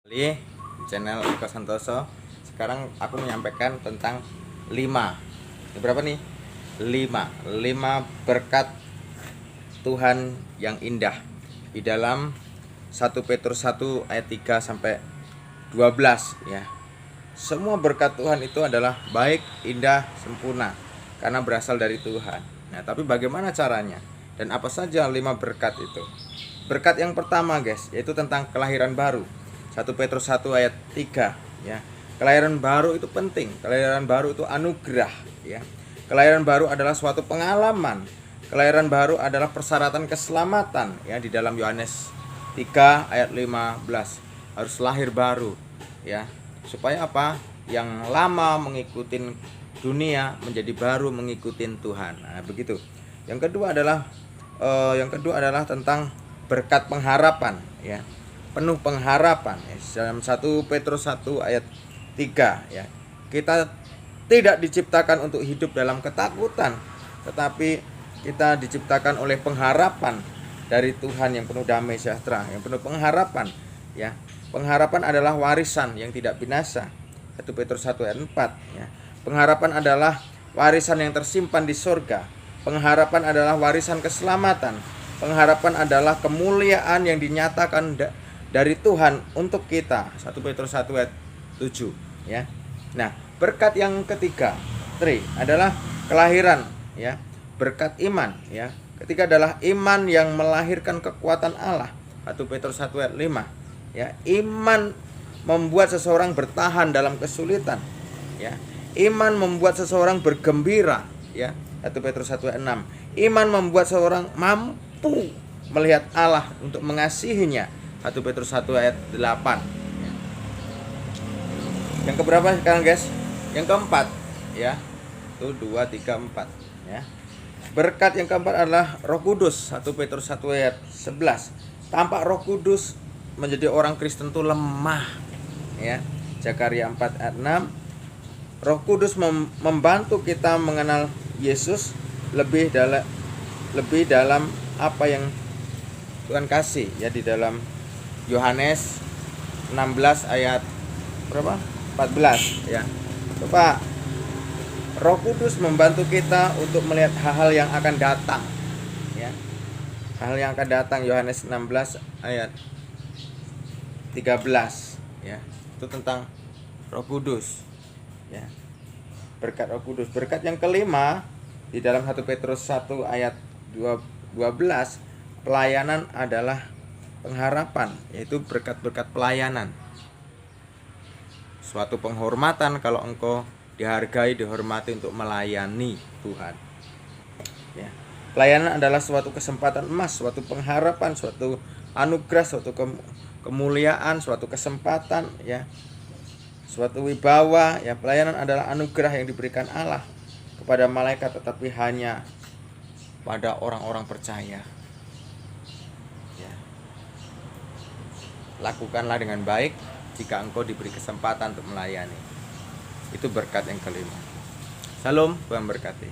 Di channel Eko Santoso. Sekarang aku menyampaikan tentang 5. Ini berapa nih? 5 berkat Tuhan yang indah di dalam 1 Petrus 1 ayat 3 sampai 12 ya. Semua berkat Tuhan itu adalah baik, indah, sempurna karena berasal dari Tuhan. Nah, tapi bagaimana caranya? Dan apa saja 5 berkat itu? Berkat yang pertama, guys, yaitu tentang kelahiran baru. 1 Petrus 1 ayat 3 ya. Kelahiran baru itu penting. Kelahiran baru itu anugerah ya. Kelahiran baru adalah suatu pengalaman. Kelahiran baru adalah persyaratan keselamatan ya, di dalam Yohanes 3 ayat 15. Harus lahir baru ya. Supaya apa? Yang lama mengikuti dunia menjadi baru mengikuti Tuhan. Nah, begitu. Yang kedua adalah tentang berkat pengharapan ya. Penuh pengharapan ya. Dalam 1 Petrus 1 ayat 3 ya. Kita tidak diciptakan untuk hidup dalam ketakutan, tetapi kita diciptakan oleh pengharapan dari Tuhan yang penuh damai sejahtera, yang penuh pengharapan ya. Pengharapan adalah warisan yang tidak binasa. 1 Petrus 1 ayat 4 ya. Pengharapan adalah warisan yang tersimpan di surga. Pengharapan adalah warisan keselamatan. Pengharapan adalah kemuliaan yang dinyatakan dari Tuhan untuk kita. 1 Petrus 1 ayat 7 ya. Nah, berkat yang ketiga, adalah kelahiran ya. Berkat iman ya. Ketiga adalah iman yang melahirkan kekuatan Allah. 1 Petrus 1 ayat 5 ya. Iman membuat seseorang bertahan dalam kesulitan ya. Iman membuat seseorang bergembira ya. 1 Petrus 1 ayat 6. Iman membuat seseorang mampu melihat Allah untuk mengasihinya. 1 Petrus 1 ayat 8 ya. Yang keberapa sekarang, guys? Yang keempat ya. 1 2 3 4 ya. Berkat yang keempat adalah Roh Kudus. 1 Petrus 1 ayat 11. Tampak Roh Kudus menjadi orang Kristen itu lemah ya. Zakaria 4 ayat 6. Roh Kudus membantu kita mengenal Yesus lebih dalam apa yang Tuhan kasih ya, di dalam Yohanes 16 ayat berapa? 14 ya. Coba, Roh Kudus membantu kita untuk melihat hal-hal yang akan datang ya. Hal yang akan datang, Yohanes 16 ayat 13 ya. Itu tentang Roh Kudus ya. Berkat Roh Kudus. Berkat yang kelima di dalam 1 Petrus 1 ayat 12, pelayanan adalah pengharapan, yaitu berkat-berkat pelayanan. Suatu penghormatan kalau engkau dihargai, dihormati untuk melayani Tuhan ya. Pelayanan adalah suatu kesempatan emas, suatu pengharapan, suatu anugerah, suatu kemuliaan, suatu kesempatan ya, suatu wibawa ya. Pelayanan adalah anugerah yang diberikan Allah kepada malaikat, tetapi hanya pada orang-orang percaya ya. Lakukanlah dengan baik jika engkau diberi kesempatan untuk melayani. Itu berkat yang kelima. Salam, Tuhan berkati.